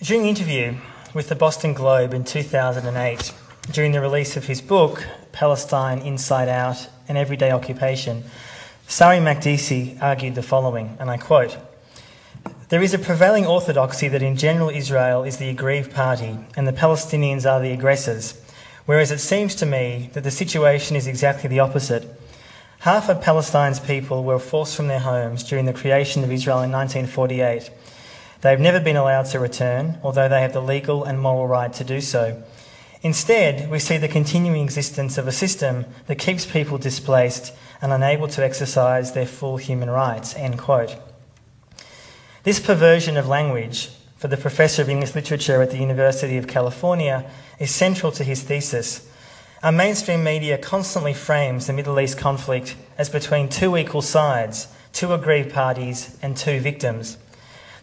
During an interview with the Boston Globe in 2008, during the release of his book, Palestine Inside Out, An Everyday Occupation, Sari Makdisi argued the following, and I quote, "There is a prevailing orthodoxy that in general Israel is the aggrieved party and the Palestinians are the aggressors, whereas it seems to me that the situation is exactly the opposite. Half of Palestine's people were forced from their homes during the creation of Israel in 1948. They have never been allowed to return, although they have the legal and moral right to do so. Instead, we see the continuing existence of a system that keeps people displaced and unable to exercise their full human rights." End quote. This perversion of language for the professor of English literature at the University of California is central to his thesis. Our mainstream media constantly frames the Middle East conflict as between two equal sides, two aggrieved parties and two victims.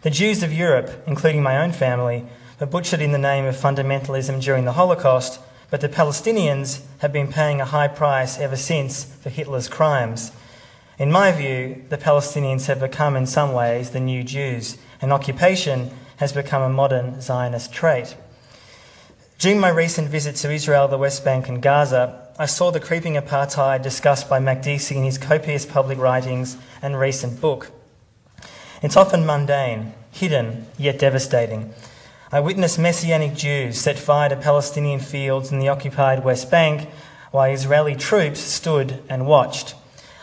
The Jews of Europe, including my own family, were butchered in the name of fundamentalism during the Holocaust, but the Palestinians have been paying a high price ever since for Hitler's crimes. In my view, the Palestinians have become in some ways the new Jews, and occupation has become a modern Zionist trait. During my recent visit to Israel, the West Bank and Gaza, I saw the creeping apartheid discussed by Makdisi in his copious public writings and recent book. It's often mundane, hidden, yet devastating. I witnessed Messianic Jews set fire to Palestinian fields in the occupied West Bank while Israeli troops stood and watched.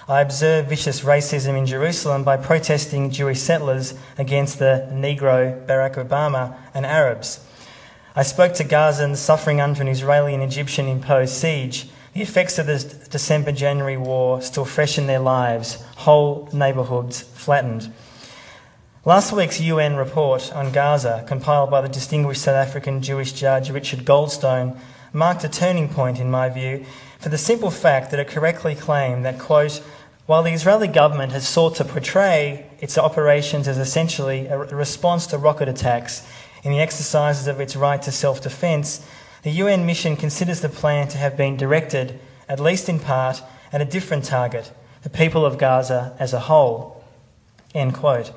I observed vicious racism in Jerusalem by protesting Jewish settlers against the Negro Barack Obama and Arabs. I spoke to Gazans suffering under an Israeli and Egyptian imposed siege. The effects of the December-January war still fresh in their lives, whole neighbourhoods flattened. Last week's UN report on Gaza, compiled by the distinguished South African Jewish judge Richard Goldstone, marked a turning point, in my view, for the simple fact that it correctly claimed that, quote, "While the Israeli government has sought to portray its operations as essentially a response to rocket attacks in the exercises of its right to self-defence, the UN mission considers the plan to have been directed, at least in part, at a different target, the people of Gaza as a whole." End quote.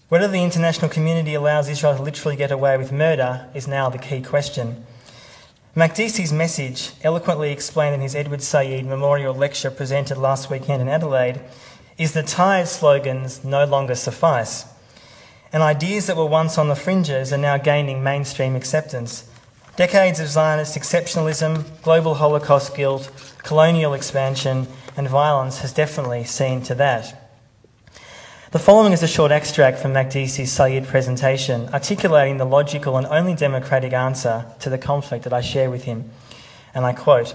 Whether the international community allows Israel to literally get away with murder is now the key question. Makdisi's message, eloquently explained in his Edward Said memorial lecture presented last weekend in Adelaide, is that tired slogans no longer suffice. And ideas that were once on the fringes are now gaining mainstream acceptance. Decades of Zionist exceptionalism, global Holocaust guilt, colonial expansion and violence has definitely seen to that. The following is a short extract from Makdisi's Said presentation, articulating the logical and only democratic answer to the conflict that I share with him. And I quote,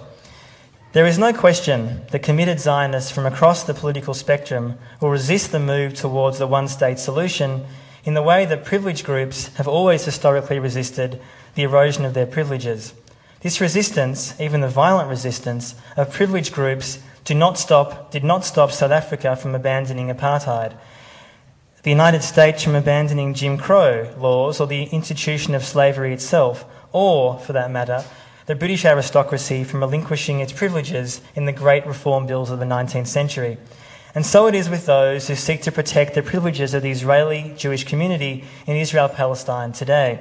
"There is no question that committed Zionists from across the political spectrum will resist the move towards the one-state solution in the way that privileged groups have always historically resisted the erosion of their privileges. This resistance, even the violent resistance, of privileged groups did not stop South Africa from abandoning apartheid, the United States from abandoning Jim Crow laws or the institution of slavery itself, or, for that matter, the British aristocracy from relinquishing its privileges in the great reform bills of the 19th century. And so it is with those who seek to protect the privileges of the Israeli Jewish community in Israel-Palestine today,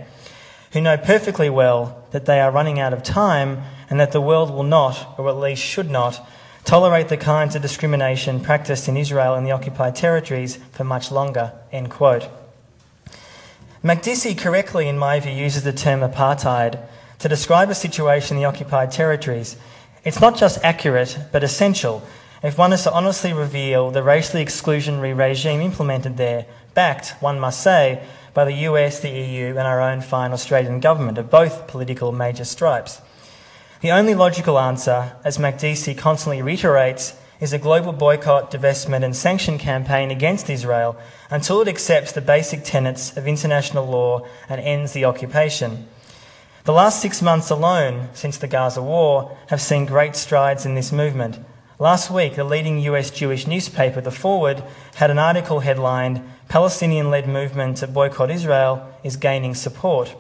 who know perfectly well that they are running out of time and that the world will not, or at least should not, tolerate the kinds of discrimination practiced in Israel and the occupied territories for much longer." End quote. Makdisi correctly, in my view, uses the term apartheid to describe a situation in the occupied territories. It's not just accurate, but essential if one is to honestly reveal the racially exclusionary regime implemented there, backed, one must say, by the US, the EU and our own fine Australian government of both political major stripes. The only logical answer, as Makdisi constantly reiterates, is a global boycott, divestment and sanction campaign against Israel until it accepts the basic tenets of international law and ends the occupation. The last 6 months alone, since the Gaza war, have seen great strides in this movement. Last week, the leading US Jewish newspaper, The Forward, had an article headlined, "Palestinian-led movement to boycott Israel is gaining support."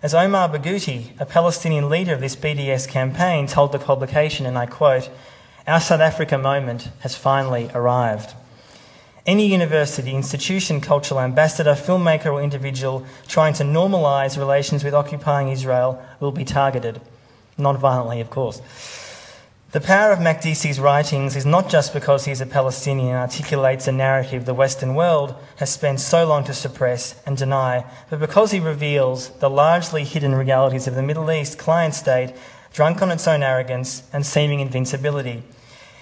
As Omar Barghouti, a Palestinian leader of this BDS campaign, told the publication, and I quote, "Our South Africa moment has finally arrived." Any university, institution, cultural ambassador, filmmaker or individual trying to normalise relations with occupying Israel will be targeted. Non-violently, of course. The power of Makdisi's writings is not just because he is a Palestinian and articulates a narrative the Western world has spent so long to suppress and deny, but because he reveals the largely hidden realities of the Middle East client state, drunk on its own arrogance and seeming invincibility.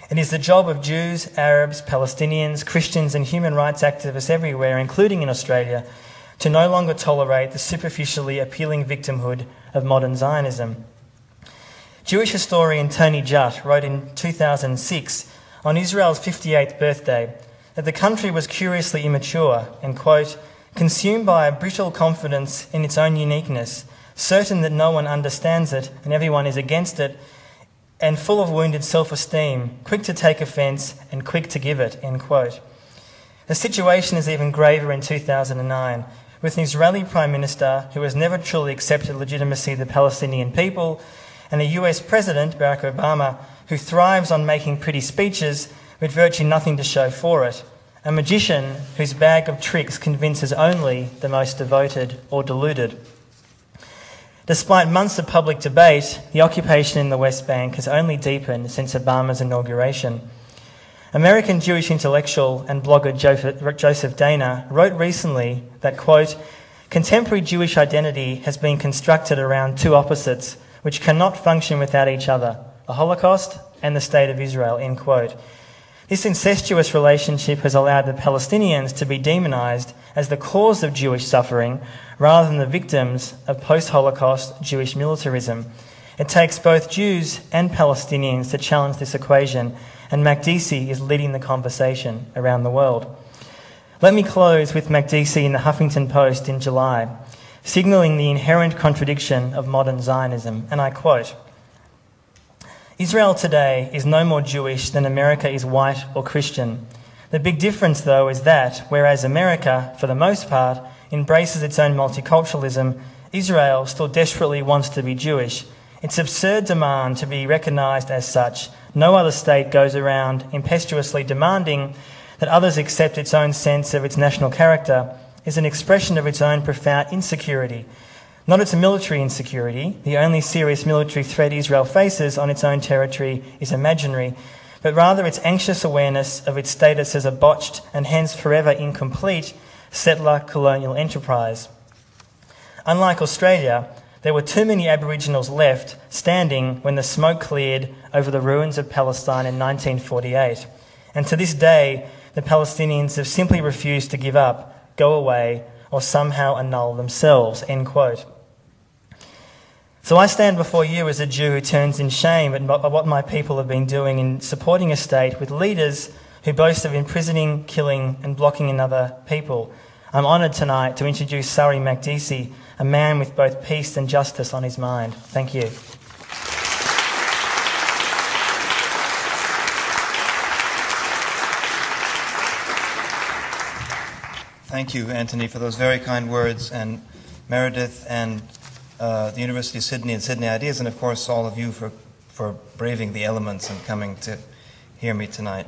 It is the job of Jews, Arabs, Palestinians, Christians and human rights activists everywhere, including in Australia, to no longer tolerate the superficially appealing victimhood of modern Zionism. Jewish historian Tony Judt wrote in 2006 on Israel's 58th birthday that the country was curiously immature and, quote, consumed by a brittle confidence in its own uniqueness, certain that no one understands it and everyone is against it, and full of wounded self-esteem, quick to take offence and quick to give it, end quote. The situation is even graver in 2009, with an Israeli Prime Minister who has never truly accepted legitimacy of the Palestinian people, and a US President, Barack Obama, who thrives on making pretty speeches with virtually nothing to show for it, a magician whose bag of tricks convinces only the most devoted or deluded. Despite months of public debate, the occupation in the West Bank has only deepened since Obama's inauguration. American Jewish intellectual and blogger Joseph Dana wrote recently that, quote, contemporary Jewish identity has been constructed around two opposites which cannot function without each other, the Holocaust and the State of Israel, end quote. This incestuous relationship has allowed the Palestinians to be demonised as the cause of Jewish suffering rather than the victims of post-Holocaust Jewish militarism. It takes both Jews and Palestinians to challenge this equation, and Makdisi is leading the conversation around the world. Let me close with Makdisi in the Huffington Post in July, signalling the inherent contradiction of modern Zionism, and I quote, Israel today is no more Jewish than America is white or Christian. The big difference, though, is that whereas America, for the most part, embraces its own multiculturalism, Israel still desperately wants to be Jewish. Its absurd demand to be recognised as such, no other state goes around impetuously demanding that others accept its own sense of its national character, is an expression of its own profound insecurity. Not its military insecurity. The only serious military threat Israel faces on its own territory is imaginary, but rather its anxious awareness of its status as a botched and hence forever incomplete settler colonial enterprise. Unlike Australia, there were too many Aboriginals left standing when the smoke cleared over the ruins of Palestine in 1948. And to this day, the Palestinians have simply refused to give up, go away, or somehow annul themselves, end quote. So I stand before you as a Jew who turns in shame at what my people have been doing in supporting a state with leaders who boast of imprisoning, killing and blocking another people. I'm honoured tonight to introduce Sari Makdisi, a man with both peace and justice on his mind. Thank you. Thank you, Anthony, for those very kind words, and Meredith and the University of Sydney and Sydney Ideas, and of course all of you for braving the elements and coming to hear me tonight.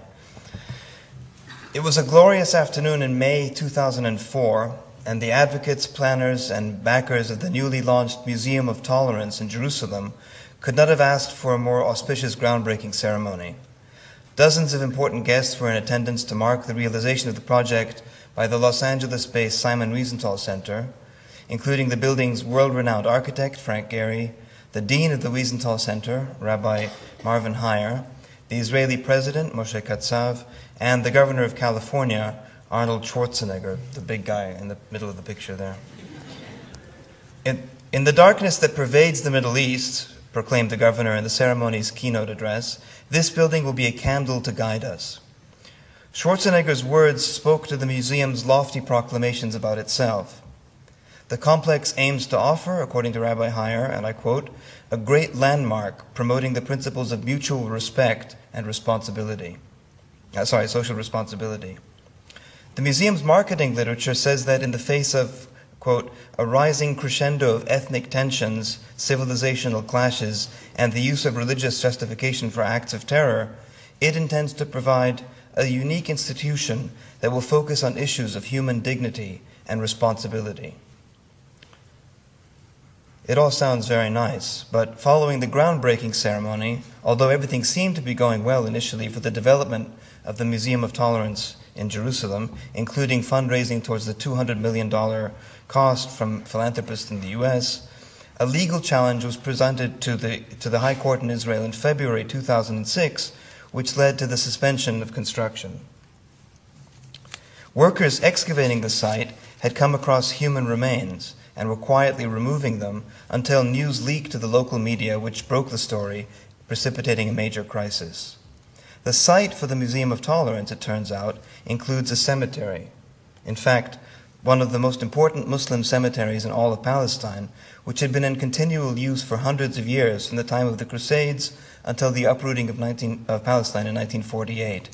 It was a glorious afternoon in May 2004, and the advocates, planners, and backers of the newly launched Museum of Tolerance in Jerusalem could not have asked for a more auspicious groundbreaking ceremony. Dozens of important guests were in attendance to mark the realization of the project by the Los Angeles-based Simon Wiesenthal Center, including the building's world-renowned architect, Frank Gehry, the dean of the Wiesenthal Center, Rabbi Marvin Heyer, the Israeli president, Moshe Katsav, and the governor of California, Arnold Schwarzenegger, the big guy in the middle of the picture there. In the darkness that pervades the Middle East, proclaimed the governor in the ceremony's keynote address, this building will be a candle to guide us. Schwarzenegger's words spoke to the museum's lofty proclamations about itself. The complex aims to offer, according to Rabbi Heyer, and I quote, a great landmark promoting the principles of mutual respect and responsibility. Social responsibility. The museum's marketing literature says that in the face of, quote, a rising crescendo of ethnic tensions, civilizational clashes, and the use of religious justification for acts of terror, it intends to provide a unique institution that will focus on issues of human dignity and responsibility. It all sounds very nice, but following the groundbreaking ceremony, although everything seemed to be going well initially for the development of the Museum of Tolerance in Jerusalem, including fundraising towards the $200 million cost from philanthropists in the U.S., a legal challenge was presented to the High Court in Israel in February 2006, which led to the suspension of construction. Workers excavating the site had come across human remains and were quietly removing them until news leaked to the local media, which broke the story, precipitating a major crisis. The site for the Museum of Tolerance, it turns out, includes a cemetery. In fact, one of the most important Muslim cemeteries in all of Palestine, which had been in continual use for hundreds of years from the time of the Crusades until the uprooting of Palestine in 1948.